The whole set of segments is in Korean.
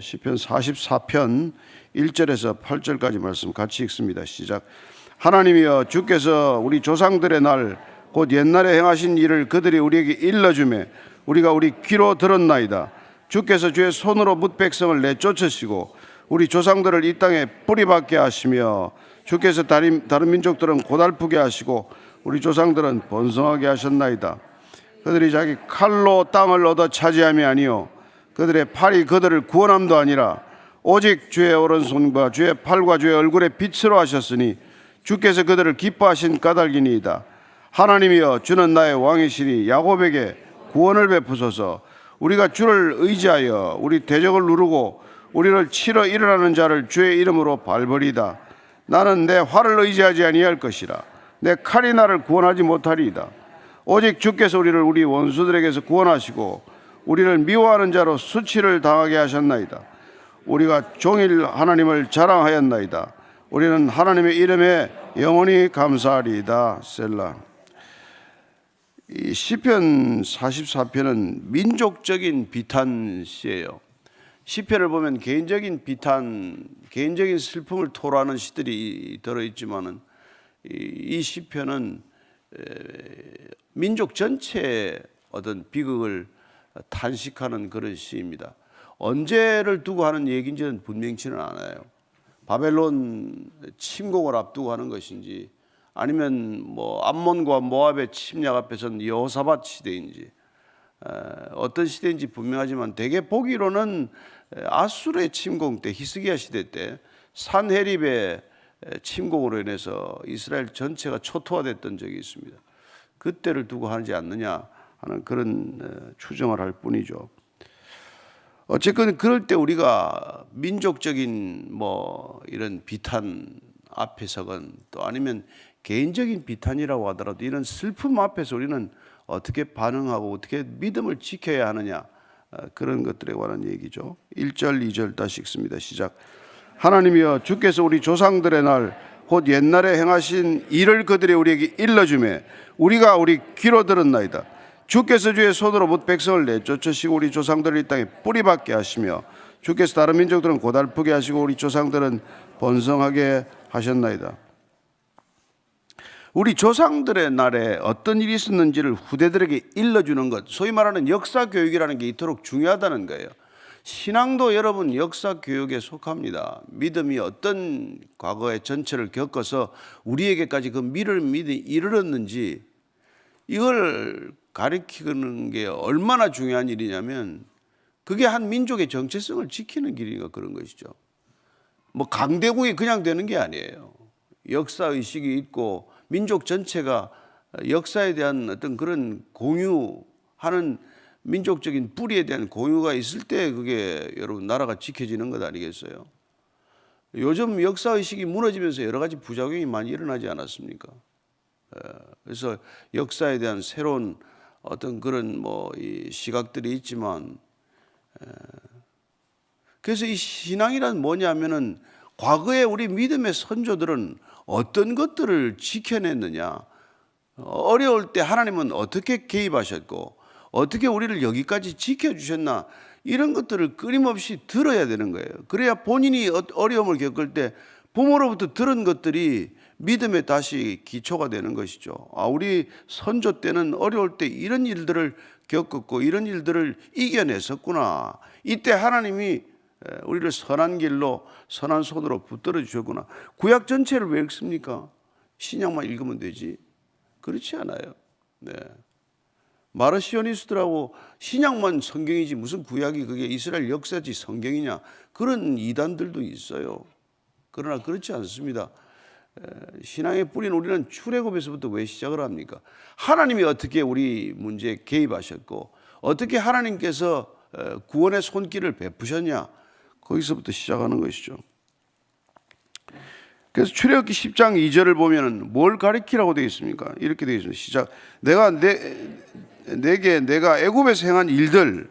시편 44편 1절에서 8절까지 말씀 같이 읽습니다. 시작. 하나님이여, 주께서 우리 조상들의 날 곧 옛날에 행하신 일을 그들이 우리에게 일러주매 우리가 우리 귀로 들었나이다. 주께서 주의 손으로 뭇 백성을 내쫓으시고 우리 조상들을 이 땅에 뿌리박게 하시며 주께서 다른 민족들은 고달프게 하시고 우리 조상들은 번성하게 하셨나이다. 그들이 자기 칼로 땅을 얻어 차지함이 아니요 그들의 팔이 그들을 구원함도 아니라 오직 주의 오른손과 주의 팔과 주의 얼굴의 빛으로 하셨으니 주께서 그들을 기뻐하신 까닭이니이다. 하나님이여, 주는 나의 왕이시니 야곱에게 구원을 베푸소서. 우리가 주를 의지하여 우리 대적을 누르고 우리를 치러 일어나는 자를 주의 이름으로 밟으리다. 나는 내 활을 의지하지 아니할 것이라. 내 칼이 나를 구원하지 못하리이다. 오직 주께서 우리를 우리 원수들에게서 구원하시고 우리를 미워하는 자로 수치를 당하게 하셨나이다. 우리가 종일 하나님을 자랑하였나이다. 우리는 하나님의 이름에 영원히 감사하리이다. 셀라. 이 시편 44편은 민족적인 비탄시예요. 시편을 보면 개인적인 비탄, 개인적인 슬픔을 토로하는 시들이 들어있지만은 이 시편은 민족 전체의 어떤 비극을 탄식하는 그런 시입니다. 언제를 두고 하는 얘기인지는 분명치는 않아요. 바벨론 침공을 앞두고 하는 것인지 아니면 뭐 암몬과 모압의 침략 앞에서는 여호사밧 시대인지 어떤 시대인지 분명하지만 대개 보기로는 아수르의 침공 때, 히스기야 시대 때 산헤립의 침공으로 인해서 이스라엘 전체가 초토화됐던 적이 있습니다. 그때를 두고 하지 않느냐 하는 그런 추정을 할 뿐이죠. 어쨌건 그럴 때 우리가 민족적인 뭐 이런 비탄 앞에서건 또 아니면 개인적인 비탄이라고 하더라도 이런 슬픔 앞에서 우리는 어떻게 반응하고 어떻게 믿음을 지켜야 하느냐, 그런 것들에 관한 얘기죠. 1절 2절 다시 읽습니다. 시작. 하나님이여, 주께서 우리 조상들의 날 곧 옛날에 행하신 일을 그들이 우리에게 일러주매 우리가 우리 귀로 들었나이다. 주께서 주의 손으로 뭇 백성을 내쫓으시고 우리 조상들을 이 땅에 뿌리박게 하시며 주께서 다른 민족들은 고달프게 하시고 우리 조상들은 번성하게 하셨나이다. 우리 조상들의 날에 어떤 일이 있었는지를 후대들에게 일러주는 것, 소위 말하는 역사 교육이라는 게 이토록 중요하다는 거예요. 신앙도 여러분 역사 교육에 속합니다. 믿음이 어떤 과거의 전체를 겪어서 우리에게까지 그 믿음이 이르렀는지 이걸 가르치는 게 얼마나 중요한 일이냐면 그게 한 민족의 정체성을 지키는 길이니까 그런 것이죠. 뭐 강대국이 그냥 되는 게 아니에요. 역사의식이 있고 민족 전체가 역사에 대한 어떤 그런 공유하는 민족적인 뿌리에 대한 공유가 있을 때 그게 여러분 나라가 지켜지는 것 아니겠어요? 요즘 역사의식이 무너지면서 여러 가지 부작용이 많이 일어나지 않았습니까? 그래서 역사에 대한 새로운 어떤 그런 뭐 이 시각들이 있지만 그래서 이 신앙이란 뭐냐면은 과거에 우리 믿음의 선조들은 어떤 것들을 지켜냈느냐, 어려울 때 하나님은 어떻게 개입하셨고 어떻게 우리를 여기까지 지켜주셨나, 이런 것들을 끊임없이 들어야 되는 거예요. 그래야 본인이 어려움을 겪을 때 부모로부터 들은 것들이 믿음에 다시 기초가 되는 것이죠. 아, 우리 선조 때는 어려울 때 이런 일들을 겪었고 이런 일들을 이겨냈었구나. 이때 하나님이 우리를 선한 길로 선한 손으로 붙들어 주셨구나. 구약 전체를 왜 읽습니까? 신약만 읽으면 되지. 그렇지 않아요. 네. 마르시오니스트라고 신약만 성경이지 무슨 구약이 그게 이스라엘 역사지 성경이냐, 그런 이단들도 있어요. 그러나 그렇지 않습니다. 신앙의 뿌리는 우리는 출애굽에서부터 왜 시작을 합니까? 하나님이 어떻게 우리 문제에 개입하셨고 어떻게 하나님께서 구원의 손길을 베푸셨냐, 거기서부터 시작하는 것이죠. 그래서 출애굽기 10장 2절을 보면은 뭘 가리키라고 되어 있습니까? 이렇게 되어 있습니다. 시작. 내가 애굽에서 행한 일들,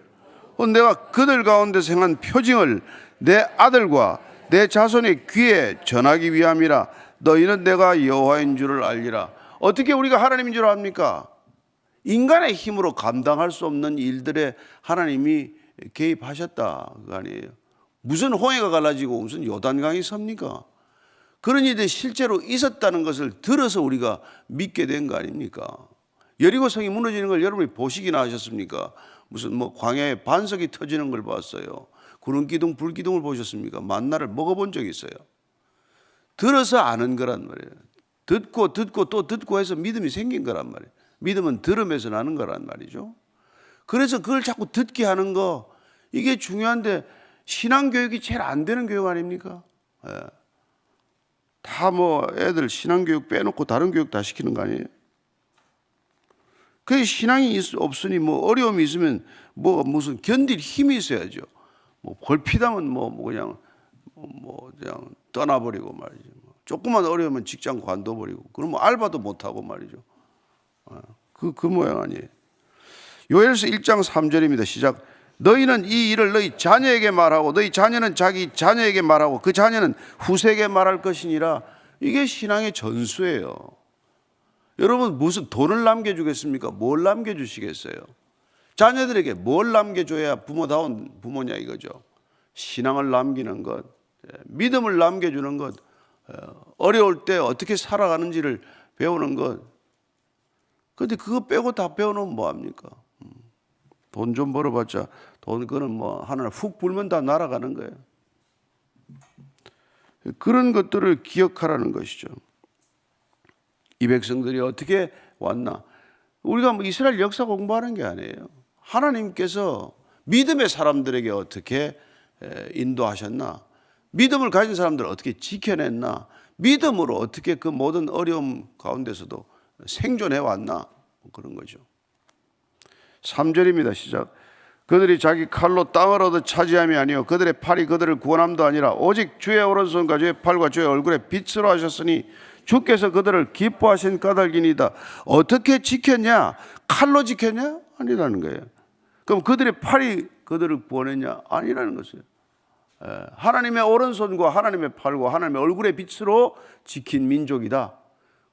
내가 그들 가운데서 행한 표징을 내 아들과 내 자손의 귀에 전하기 위함이라. 너희는 내가 여호와인 줄을 알리라. 어떻게 우리가 하나님인 줄 압니까? 인간의 힘으로 감당할 수 없는 일들에 하나님이 개입하셨다 그 아니에요. 무슨 홍해가 갈라지고 무슨 요단강이 섭니까? 그런 일이 실제로 있었다는 것을 들어서 우리가 믿게 된 거 아닙니까? 여리고성이 무너지는 걸 여러분이 보시기나 하셨습니까? 무슨 뭐 광야에 반석이 터지는 걸 봤어요. 구름 기둥, 불 기둥을 보셨습니까? 만나를 먹어본 적이 있어요. 들어서 아는 거란 말이에요. 듣고 또 듣고 해서 믿음이 생긴 거란 말이에요. 믿음은 들음에서 나는 거란 말이죠. 그래서 그걸 자꾸 듣게 하는 거, 이게 중요한데 신앙교육이 제일 안 되는 교육 아닙니까? 예. 다 뭐 애들 신앙교육 빼놓고 다른 교육 다 시키는 거 아니에요? 그 신앙이 없으니 뭐 어려움이 있으면 뭐 무슨 견딜 힘이 있어야죠. 뭐 골피당은 뭐 그냥 떠나버리고 말이죠. 조금만 어려우면 직장 관둬버리고, 그러면 알바도 못하고 말이죠. 그 모양 아니에요. 요엘서 1장 3절입니다. 시작. 너희는 이 일을 너희 자녀에게 말하고 너희 자녀는 자기 자녀에게 말하고 그 자녀는 후세에게 말할 것이니라. 이게 신앙의 전수예요. 여러분 무슨 돈을 남겨주겠습니까? 뭘 남겨주시겠어요? 자녀들에게 뭘 남겨줘야 부모다운 부모냐 이거죠. 신앙을 남기는 것, 믿음을 남겨주는 것, 어려울 때 어떻게 살아가는지를 배우는 것. 그런데 그거 빼고 다 배워놓으면 뭐합니까? 돈 좀 벌어봤자 돈 그는 뭐 하나 훅 불면 다 날아가는 거예요. 그런 것들을 기억하라는 것이죠. 이 백성들이 어떻게 왔나? 우리가 뭐 이스라엘 역사 공부하는 게 아니에요. 하나님께서 믿음의 사람들에게 어떻게 인도하셨나? 믿음을 가진 사람들을 어떻게 지켜냈나? 믿음으로 어떻게 그 모든 어려움 가운데서도 생존해 왔나? 그런 거죠. 3절입니다. 시작. 그들이 자기 칼로 땅을 얻어 차지함이 아니요 그들의 팔이 그들을 구원함도 아니라 오직 주의 오른손과 주의 팔과 주의 얼굴에 빛으로 하셨으니 주께서 그들을 기뻐하신 까닭이니이다. 어떻게 지켰냐? 칼로 지켰냐? 아니라는 거예요. 그럼 그들의 팔이 그들을 구원했냐? 아니라는 것이에요. 하나님의 오른손과 하나님의 팔과 하나님의 얼굴의 빛으로 지킨 민족이다.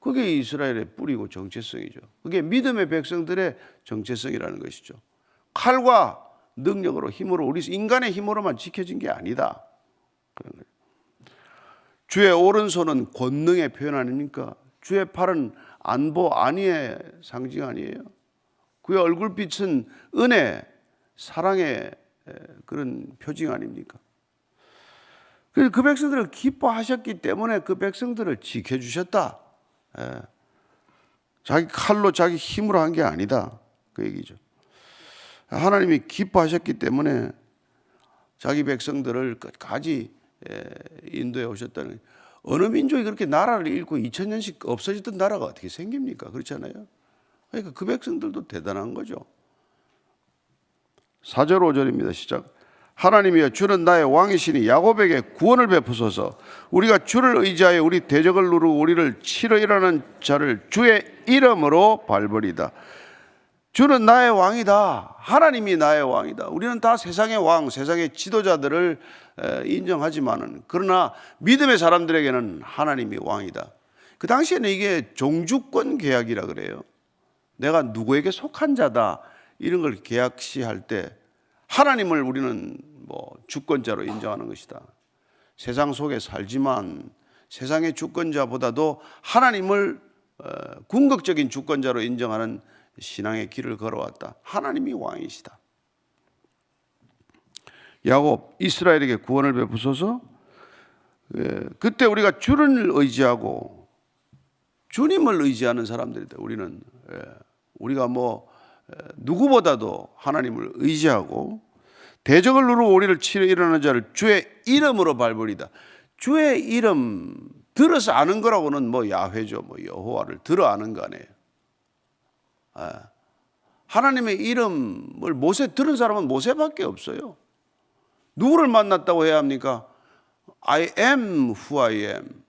그게 이스라엘의 뿌리고 정체성이죠. 그게 믿음의 백성들의 정체성이라는 것이죠. 칼과 능력으로 힘으로 우리 인간의 힘으로만 지켜진 게 아니다. 그런 거예요. 주의 오른손은 권능의 표현 아닙니까? 주의 팔은 안보 안위의 상징 아니에요? 그의 얼굴빛은 은혜, 사랑의 그런 표징 아닙니까? 그 백성들을 기뻐하셨기 때문에 그 백성들을 지켜주셨다. 자기 칼로 자기 힘으로 한 게 아니다. 그 얘기죠. 하나님이 기뻐하셨기 때문에 자기 백성들을 끝까지 인도해 오셨다는 거예요. 어느 민족이 그렇게 나라를 잃고 2000년씩 없어졌던 나라가 어떻게 생깁니까? 그렇잖아요. 그러니까 그 백성들도 대단한 거죠. 4절 5절입니다. 시작. 하나님이여 주는 나의 왕이시니 야곱에게 구원을 베푸소서. 우리가 주를 의지하여 우리 대적을 누르고 우리를 치러 일하는 자를 주의 이름으로 밟으리다. 주는 나의 왕이다. 하나님이 나의 왕이다. 우리는 다 세상의 왕, 세상의 지도자들을 인정하지만은 그러나 믿음의 사람들에게는 하나님이 왕이다. 그 당시에는 이게 종주권 계약이라 그래요. 내가 누구에게 속한 자다 이런 걸 계약시할 때 하나님을 우리는 뭐 주권자로 인정하는 것이다. 세상 속에 살지만 세상의 주권자보다도 하나님을 궁극적인 주권자로 인정하는 신앙의 길을 걸어왔다. 하나님이 왕이시다. 야곱 이스라엘에게 구원을 베푸소서. 그때 우리가 주를 의지하고 주님을 의지하는 사람들이다. 우리가 뭐 누구보다도 하나님을 의지하고 대적을 누르고 우리를 치러 일어나는 자를 주의 이름으로 밟으리다. 주의 이름 들어서 아는 거라고는 뭐 야훼죠, 뭐 여호와를 들어 아는 거 아니에요. 하나님의 이름을 들은 사람은 모세밖에 없어요. 누구를 만났다고 해야 합니까? I am who I am.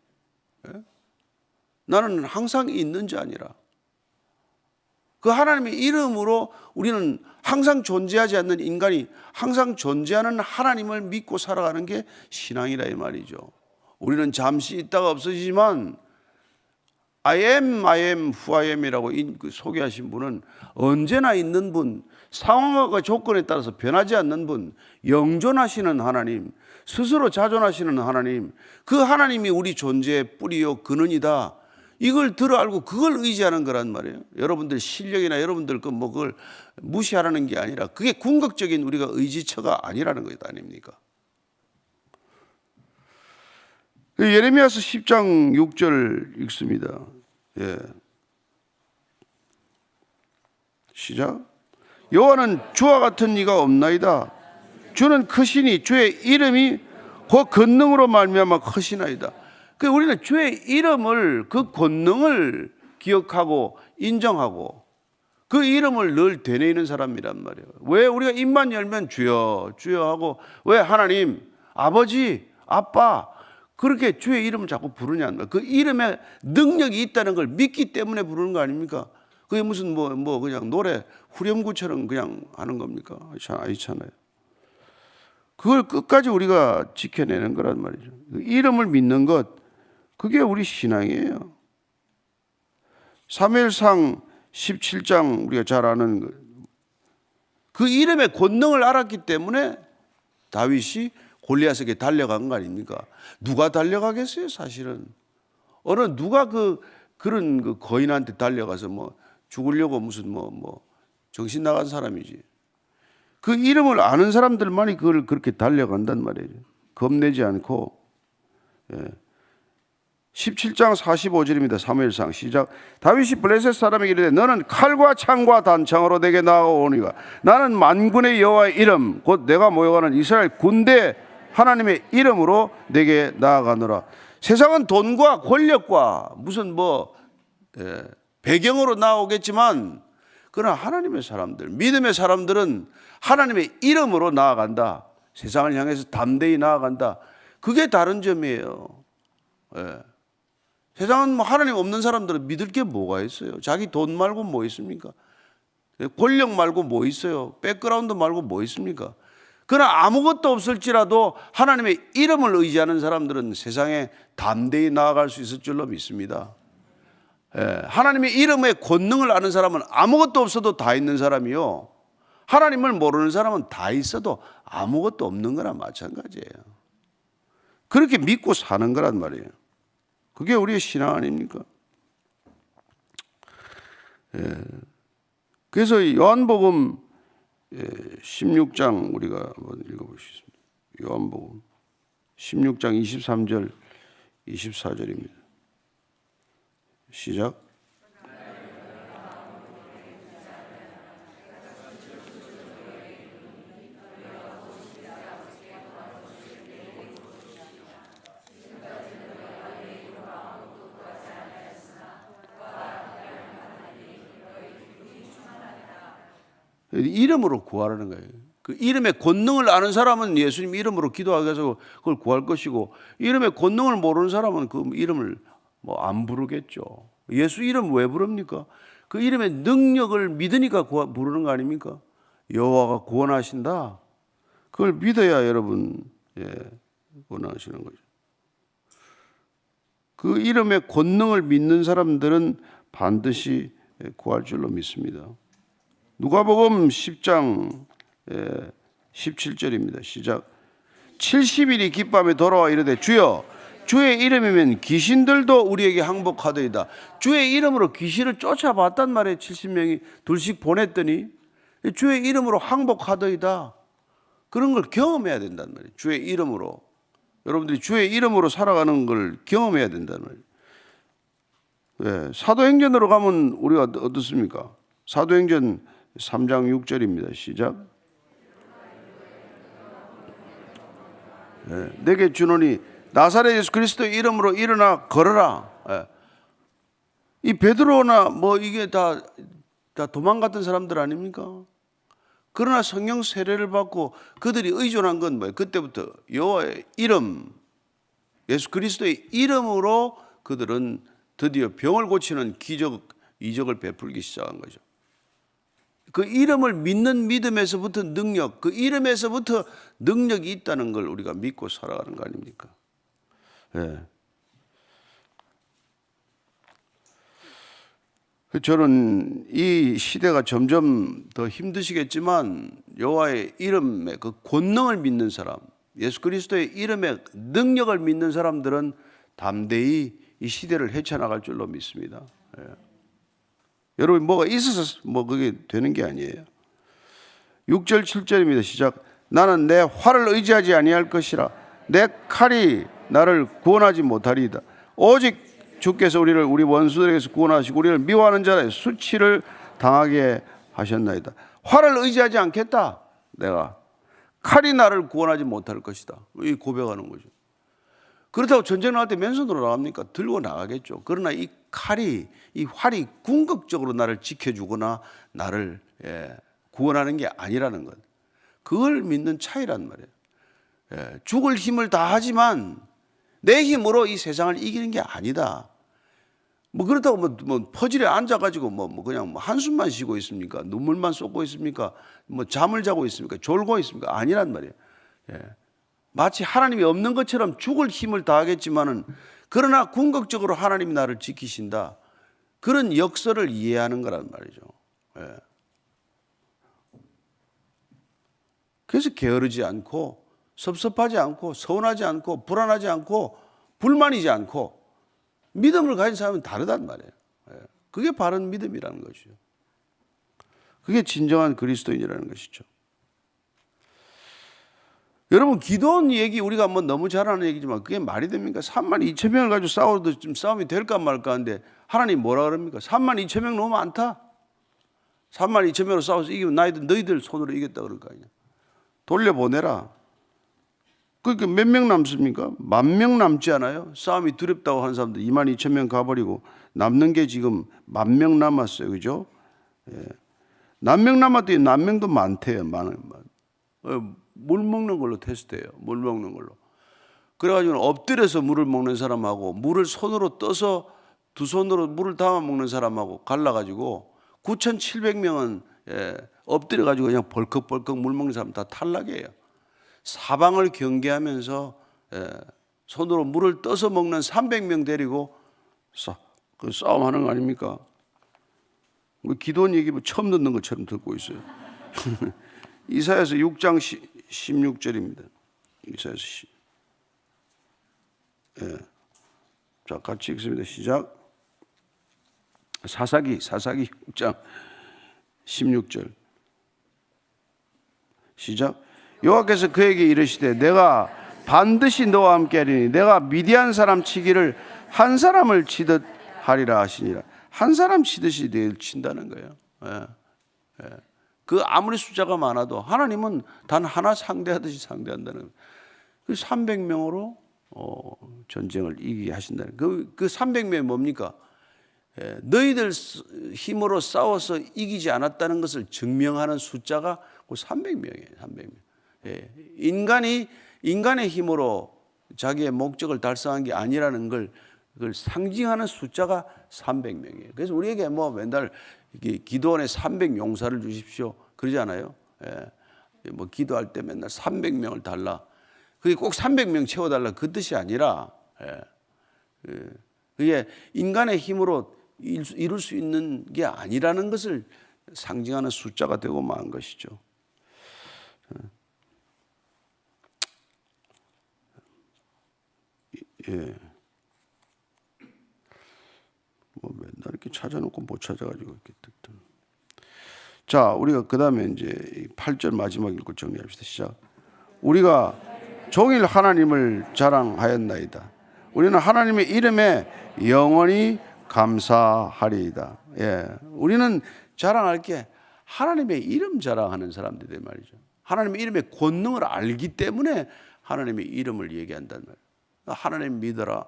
나는 항상 있는 자 아니라. 그 하나님의 이름으로 우리는 항상 존재하지 않는 인간이 항상 존재하는 하나님을 믿고 살아가는 게 신앙이라 이 말이죠. 우리는 잠시 있다가 없어지지만 I am who I am이라고 소개하신 분은 언제나 있는 분, 상황과 조건에 따라서 변하지 않는 분, 영존하시는 하나님, 스스로 자존하시는 하나님, 그 하나님이 우리 존재의 뿌리요 근원이다. 이걸 들어 알고 그걸 의지하는 거란 말이에요. 여러분들 실력이나 여러분들 그걸 무시하라는 게 아니라 그게 궁극적인 우리가 의지처가 아니라는 것 아닙니까? 예레미야서 10장 6절 읽습니다. 예. 시작. 여호와는 주와 같은 이가 없나이다. 주는 크시니 주의 이름이 그 권능으로 말미암아 크시나이다. 우리는 주의 이름을, 그 권능을 기억하고 인정하고 그 이름을 늘 되뇌이는 사람이란 말이에요. 왜 우리가 입만 열면 주여 주여 하고 왜 하나님, 아버지, 아빠 그렇게 주의 이름을 자꾸 부르냐는 거예요. 그 이름에 능력이 있다는 걸 믿기 때문에 부르는 거 아닙니까? 그게 무슨 그냥 노래 후렴구처럼 그냥 하는 겁니까? 아니잖아요. 그걸 끝까지 우리가 지켜내는 거란 말이죠. 그 이름을 믿는 것, 그게 우리 신앙이에요. 사무엘상 17장 우리가 잘 아는 것. 그 이름의 권능을 알았기 때문에 다윗이 골리앗에게 달려간 거 아닙니까? 누가 달려가겠어요, 사실은? 누가 그런 거인한테 달려가서 죽으려고 무슨 정신 나간 사람이지. 그 이름을 아는 사람들만이 그걸 그렇게 달려간단 말이에요. 겁내지 않고. 예. 17장 45절입니다. 사무엘상 시작. 다윗이 블레셋 사람에게 이르되 너는 칼과 창과 단창으로 내게 나아오니가 나는 만군의 여호와의 이름 곧 내가 모여가는 이스라엘 군대 하나님의 이름으로 내게 나아가노라. 세상은 돈과 권력과 무슨 배경으로 나오겠지만 그러나 하나님의 사람들, 믿음의 사람들은 하나님의 이름으로 나아간다. 세상을 향해서 담대히 나아간다. 그게 다른 점이에요. 예. 세상은 하나님 없는 사람들은 믿을 게 뭐가 있어요? 자기 돈 말고 뭐 있습니까? 권력 말고 뭐 있어요? 백그라운드 말고 뭐 있습니까? 그러나 아무것도 없을지라도 하나님의 이름을 의지하는 사람들은 세상에 담대히 나아갈 수 있을 줄로 믿습니다. 하나님의 이름의 권능을 아는 사람은 아무것도 없어도 다 있는 사람이요, 하나님을 모르는 사람은 다 있어도 아무것도 없는 거나 마찬가지예요. 그렇게 믿고 사는 거란 말이에요. 그게 우리의 신앙 아닙니까? 그래서 요한복음 16장 우리가 한번 읽어보시겠습니다. 요한복음 16장 23절 24절입니다. 시작. 이름으로 구하라는 거예요. 그 이름의 권능을 아는 사람은 예수님 이름으로 기도하게 해서 그걸 구할 것이고, 이름의 권능을 모르는 사람은 그 이름을 안 부르겠죠. 예수 이름 왜 부릅니까? 그 이름의 능력을 믿으니까 부르는 거 아닙니까? 여호와가 구원하신다. 그걸 믿어야 여러분 구원하시는 거죠. 그 이름의 권능을 믿는 사람들은 반드시 구할 줄로 믿습니다. 누가복음 10장 17절입니다. 시작. 70일이 기밤에 돌아와 이르되 주여 주의 이름이면 귀신들도 우리에게 항복하더이다. 주의 이름으로 귀신을 쫓아봤단 말이에요. 70명이 둘씩 보냈더니 주의 이름으로 항복하더이다. 그런 걸 경험해야 된단 말이에요. 주의 이름으로. 여러분들이 주의 이름으로 살아가는 걸 경험해야 된단 말이에요. 사도행전으로 가면 우리가 어떻습니까? 사도행전 3장 6절입니다. 시작. 내게 주노니 나사렛 예수 그리스도의 이름으로 일어나 걸어라. 이 베드로나 이게 다 도망갔던 사람들 아닙니까? 그러나 성령 세례를 받고 그들이 의존한 건 뭐예요? 그때부터 여호와의 이름, 예수 그리스도의 이름으로 그들은 드디어 병을 고치는 기적, 이적을 베풀기 시작한 거죠. 그 이름을 믿는 믿음에서부터 능력, 그 이름에서부터 능력이 있다는 걸 우리가 믿고 살아가는 거 아닙니까? 저는 이 시대가 점점 더 힘드시겠지만 여호와의 이름의 그 권능을 믿는 사람, 예수 그리스도의 이름의 능력을 믿는 사람들은 담대히 이 시대를 헤쳐나갈 줄로 믿습니다. 예. 여러분 뭐가 있어서 뭐 그게 되는 게 아니에요. 6절 7절입니다. 시작. 나는 내 활을 의지하지 아니할 것이라 내 칼이 나를 구원하지 못하리이다. 오직 주께서 우리를 우리 원수들에게서 구원하시고 우리를 미워하는 자의 수치를 당하게 하셨나이다. 활을 의지하지 않겠다. 내가 칼이 나를 구원하지 못할 것이다. 이 고백하는 거죠. 그렇다고 전쟁 나갈 때 맨손으로 나갑니까? 들고 나가겠죠. 그러나 이 칼이, 이 활이 궁극적으로 나를 지켜주거나 나를 구원하는 게 아니라는 것. 그걸 믿는 차이란 말이에요. 죽을 힘을 다하지만 내 힘으로 이 세상을 이기는 게 아니다. 뭐 그렇다고 뭐 퍼즐에 앉아가지고 그냥 한숨만 쉬고 있습니까? 눈물만 쏟고 있습니까? 뭐 잠을 자고 있습니까? 졸고 있습니까? 아니란 말이에요. 마치 하나님이 없는 것처럼 죽을 힘을 다하겠지만은 그러나 궁극적으로 하나님이 나를 지키신다. 그런 역설을 이해하는 거란 말이죠. 그래서 게으르지 않고 섭섭하지 않고 서운하지 않고 불안하지 않고 불만이지 않고 믿음을 가진 사람은 다르단 말이에요. 그게 바른 믿음이라는 것이죠. 그게 진정한 그리스도인이라는 것이죠. 여러분 기도원 얘기 우리가 뭐 너무 잘 아는 얘기지만 그게 말이 됩니까? 3만 2천 명을 가지고 싸워도 좀 싸움이 될까 말까 하는데 하나님 뭐라 그럽니까? 3만 2천 명 너무 많다. 3만 2천 명으로 싸워서 이기면 너희들 손으로 이겼다 그럴 거 아니야. 돌려보내라. 그러니까 몇 명 남습니까? 10,000명 남지 않아요? 싸움이 두렵다고 하는 사람들 2만 2천 명 가버리고 남는 게 지금 10,000명 남았어요. 그죠? 예. 10,000명 남았더니 남명도 많대요. 물 먹는 걸로 테스트해요. 물 먹는 걸로. 그래가지고 엎드려서 물을 먹는 사람하고 물을 손으로 떠서 두 손으로 물을 담아 먹는 사람하고 갈라가지고 9,700명은 엎드려가지고 그냥 벌컥벌컥 물 먹는 사람 다 탈락이에요. 사방을 경계하면서 손으로 물을 떠서 먹는 300명 데리고 그 싸움하는 거 아닙니까? 기도원 얘기 처음 듣는 것처럼 듣고 있어요. 이사야서 6장 16절입니다. 이사야서 자, 같이 읽습니다. 시작. 사사기 6장 16절 시작. 여호와께서 그에게 이르시되 내가 반드시 너와 함께하리니 내가 미디안 사람 치기를 한 사람을 치듯 하리라 하시니라. 한 사람 치듯이 내일 친다는 거예요. 그 아무리 숫자가 많아도 하나님은 단 하나 상대하듯이 상대한다는 거예요. 그 300명으로 전쟁을 이기게 하신다는 거예요. 그 300명이 뭡니까? 너희들 힘으로 싸워서 이기지 않았다는 것을 증명하는 숫자가 그 300명이에요. 300명. 인간의 힘으로 자기의 목적을 달성한 게 아니라는 걸 그걸 상징하는 숫자가 300명이에요. 그래서 우리에게 뭐 맨날 기도원에 300용사를 주십시오 그러지 않아요? 뭐 기도할 때 맨날 300명을 달라. 그게 꼭 300명 채워달라 그 뜻이 아니라 그게 인간의 힘으로 이룰 수 있는 게 아니라는 것을 상징하는 숫자가 되고 만 것이죠. 뭐 맨날 이렇게 찾아놓고 못 찾아가지고 이렇게 듣던. 자, 우리가 그 다음에 이제 8절 마지막 읽고 정리합시다. 시작. 우리가 종일 하나님을 자랑하였나이다. 우리는 하나님의 이름에 영원히 감사하리이다. 우리는 자랑할 게 하나님의 이름 자랑하는 사람들이 말이죠. 하나님의 이름의 권능을 알기 때문에 하나님의 이름을 얘기한단 말이에요. 하나님 믿어라.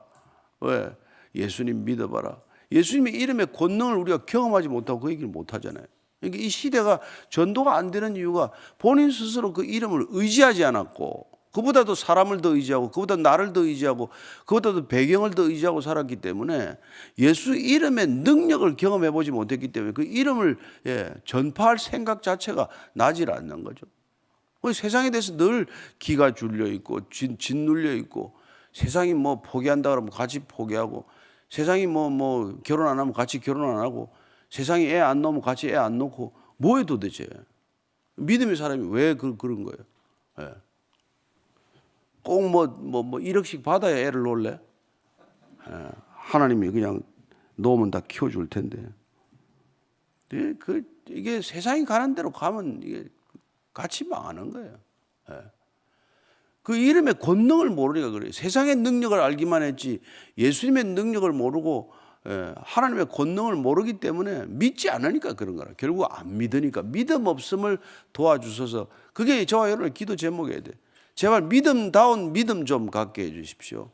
왜? 예수님 믿어봐라. 예수님의 이름의 권능을 우리가 경험하지 못하고 그 얘기를 못 하잖아요. 그러니까 이 시대가 전도가 안 되는 이유가 본인 스스로 그 이름을 의지하지 않았고 그보다도 사람을 더 의지하고 그보다 나를 더 의지하고 그보다도 배경을 더 의지하고 살았기 때문에 예수 이름의 능력을 경험해 보지 못했기 때문에 그 이름을 전파할 생각 자체가 나질 않는 거죠. 세상에 대해서 늘 기가 눌려 있고 짓눌려 있고 세상이 뭐 포기한다 그러면 같이 포기하고 세상이 뭐 결혼 안 하면 같이 결혼 안 하고 세상에 애 안 낳으면 같이 애 안 낳고 뭐해 도대체? 믿음의 사람이 왜 그런 거예요? 예. 꼭 뭐 1억씩 받아야 애를 놓을래? 예. 하나님이 그냥 놓으면 다 키워줄 텐데. 이게 세상이 가는 대로 가면 이게 같이 망하는 거예요. 예. 그 이름의 권능을 모르니까 그래요. 세상의 능력을 알기만 했지 예수님의 능력을 모르고 하나님의 권능을 모르기 때문에 믿지 않으니까 그런 거라. 결국 안 믿으니까 믿음 없음을 도와주셔서 그게 저와 여러분의 기도 제목이어야 돼. 제발 믿음다운 믿음 좀 갖게 해 주십시오.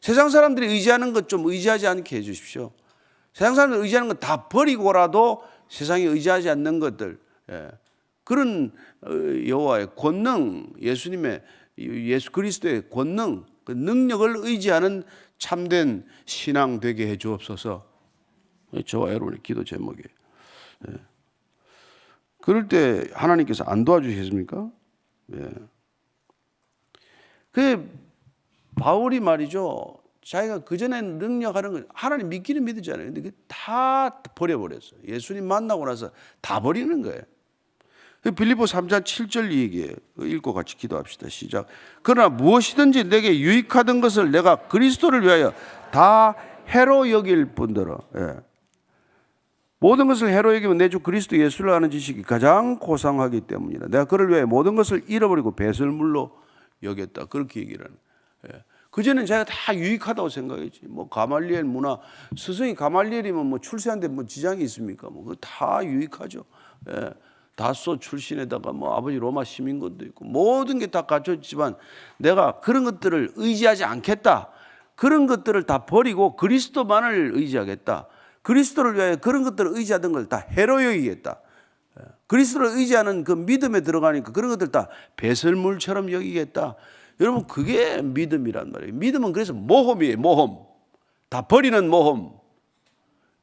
세상 사람들이 의지하는 것 좀 의지하지 않게 해 주십시오. 세상 사람들이 의지하는 것 다 버리고라도 세상에 의지하지 않는 것들 그런 여호와의 권능, 예수 그리스도의 권능, 그 능력을 의지하는 참된 신앙 되게 해 주옵소서. 저와 여러분의 기도 제목이에요. 그럴 때 하나님께서 안 도와주시겠습니까? 그 바울이 말이죠. 자기가 그전에 능력하는 걸 하나님 믿기는 믿었잖아요. 근데 그게 다 버려버렸어요. 예수님 만나고 나서 다 버리는 거예요. 빌립보 3장 7절 이 얘기예요. 읽고 같이 기도합시다. 시작. 그러나 무엇이든지 내게 유익하던 것을 내가 그리스도를 위하여 다 해로 여길 뿐더러 모든 것을 해로 여기면 내 주 그리스도 예수를 아는 지식이 가장 고상하기 때문이라. 내가 그를 위하여 모든 것을 잃어버리고 배설물로 여겼다. 그렇게 얘기를 하는 거예요. 그전엔 제가 다 유익하다고 생각했지. 뭐 가말리엘 문화, 스승이 가말리엘이면 뭐 출세하는데 뭐 지장이 있습니까? 뭐 그거 다 유익하죠. 다소 출신에다가 뭐 아버지 로마 시민권도 있고 모든 게 다 갖춰있지만 내가 그런 것들을 의지하지 않겠다. 그런 것들을 다 버리고 그리스도만을 의지하겠다. 그리스도를 위하여 그런 것들을 의지하던 걸 다 해로 여기겠다. 그리스도를 의지하는 그 믿음에 들어가니까 그런 것들 다 배설물처럼 여기겠다. 여러분 그게 믿음이란 말이에요. 믿음은 그래서 모험이에요. 모험. 다 버리는 모험.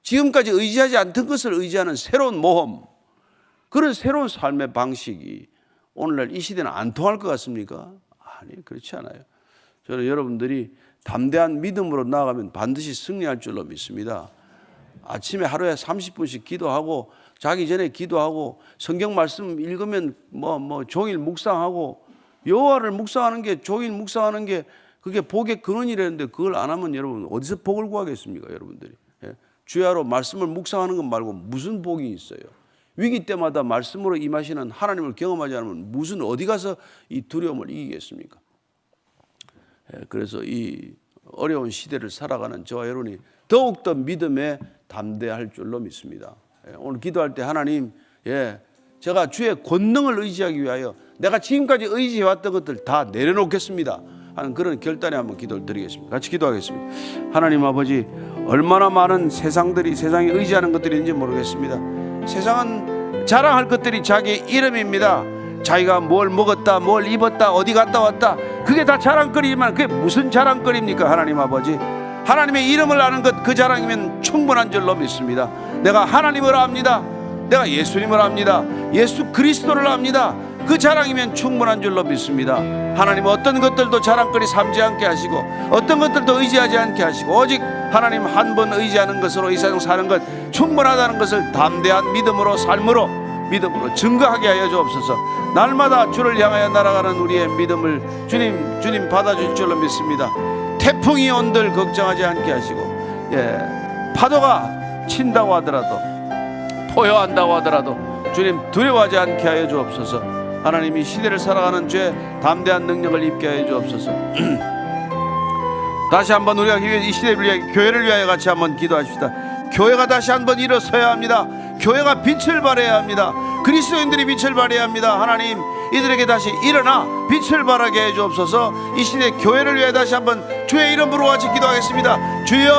지금까지 의지하지 않던 것을 의지하는 새로운 모험. 그런 새로운 삶의 방식이 오늘날 이 시대는 안 통할 것 같습니까? 아니, 그렇지 않아요. 저는 여러분들이 담대한 믿음으로 나아가면 반드시 승리할 줄로 믿습니다. 아침에 하루에 30분씩 기도하고 자기 전에 기도하고 성경 말씀 읽으면 뭐 종일 묵상하고 여호와를 묵상하는 게 종일 묵상하는 게 그게 복의 근원이라는데 그걸 안 하면 여러분 어디서 복을 구하겠습니까? 여러분들이 주야로 말씀을 묵상하는 것 말고 무슨 복이 있어요? 위기 때마다 말씀으로 임하시는 하나님을 경험하지 않으면 무슨 어디 가서 이 두려움을 이기겠습니까? 그래서 이 어려운 시대를 살아가는 저와 여러분이 더욱더 믿음에 담대할 줄로 믿습니다. 오늘 기도할 때 하나님, 제가 주의 권능을 의지하기 위하여 내가 지금까지 의지해왔던 것들 다 내려놓겠습니다 하는 그런 결단에 한번 기도를 드리겠습니다. 같이 기도하겠습니다. 하나님 아버지, 얼마나 많은 세상들이 세상에 의지하는 것들이 있는지 모르겠습니다. 세상은 자랑할 것들이 자기 이름입니다. 자기가 뭘 먹었다, 뭘 입었다, 어디 갔다 왔다, 그게 다 자랑거리지만 그게 무슨 자랑거리입니까? 하나님 아버지, 하나님의 이름을 아는 것, 그 자랑이면 충분한 줄로 믿습니다. 내가 하나님을 압니다. 내가 예수님을 압니다. 예수 그리스도를 압니다. 그 자랑이면 충분한 줄로 믿습니다. 하나님 어떤 것들도 자랑거리 삼지 않게 하시고 어떤 것들도 의지하지 않게 하시고 오직 하나님 한 번 의지하는 것으로 이 세상 사는 것 충분하다는 것을 담대한 믿음으로 삶으로 믿음으로 증거하게 하여 주옵소서. 날마다 주를 향하여 날아가는 우리의 믿음을 주님 받아줄 줄로 믿습니다. 태풍이 온들 걱정하지 않게 하시고 파도가 친다고 하더라도 포효한다고 하더라도 주님 두려워하지 않게 하여 주옵소서. 하나님 이 시대를 살아가는 죄 담대한 능력을 입게 하여 주옵소서. 다시 한번 우리가 이 시대를 위해 교회를 위하여 같이 한번 기도하십시다. 교회가 다시 한번 일어서야 합니다. 교회가 빛을 발해야 합니다. 그리스도인들이 빛을 발해야 합니다. 하나님 이들에게 다시 일어나 빛을 발하게 해 주옵소서. 이 시대 교회를 위해 다시 한번 주의 이름으로 같이 기도하겠습니다. 주여,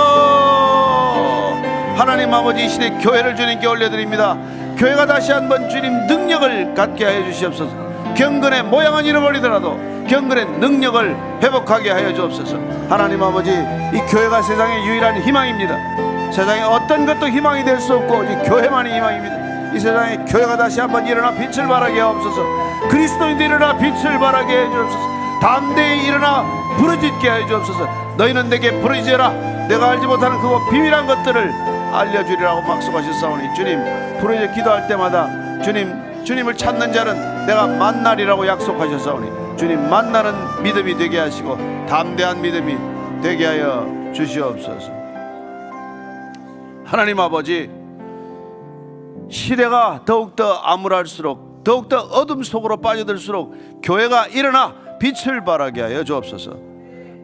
하나님 아버지, 이 시대 교회를 주님께 올려드립니다. 교회가 다시 한번 주님 능력을 갖게 하여 주시옵소서. 경건의 모양은 잃어버리더라도 경건의 능력을 회복하게 하여 주옵소서. 하나님 아버지, 이 교회가 세상의 유일한 희망입니다. 세상에 어떤 것도 희망이 될 수 없고 오직 교회만이 희망입니다. 이 세상에 교회가 다시 한번 일어나 빛을 발하게 하옵소서. 그리스도인들이 일어나 빛을 발하게 해 주옵소서. 담대히 일어나 부르짖게 해 주옵소서. 너희는 내게 부르짖어라. 내가 알지 못하는 그거 비밀한 것들을 알려주리라고 약속하셨사오니 주님, 부르짖어 기도할 때마다 주님을 찾는 자는 내가 만나리라고 약속하셨사오니 주님, 만나는 믿음이 되게 하시고 담대한 믿음이 되게 하여 주시옵소서. 하나님 아버지, 시대가 더욱더 암울할수록, 더욱더 어둠 속으로 빠져들수록 교회가 일어나 빛을 발하게 하여 주옵소서.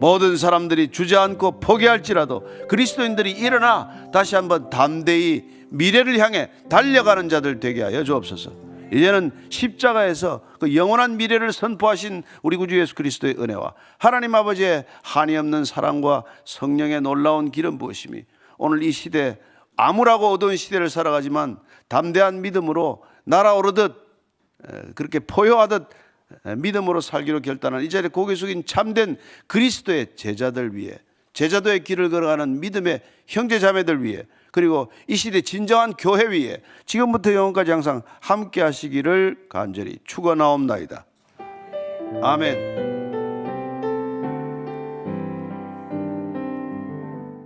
모든 사람들이 주저앉고 포기할지라도 그리스도인들이 일어나 다시 한번 담대히 미래를 향해 달려가는 자들 되게 하여 주옵소서. 이제는 십자가에서 그 영원한 미래를 선포하신 우리 구주 예수 그리스도의 은혜와 하나님 아버지의 한이 없는 사랑과 성령의 놀라운 기름 부으심이 오늘 이 시대, 암울하고 어두운 시대를 살아가지만 담대한 믿음으로 날아오르듯 그렇게 포효하듯 믿음으로 살기로 결단한 이 자리에 고개 숙인 참된 그리스도의 제자들 위해, 제자도의 길을 걸어가는 믿음의 형제 자매들 위해, 그리고 이 시대 진정한 교회 위에 지금부터 영원까지 항상 함께 하시기를 간절히 축원하옵나이다. 아멘.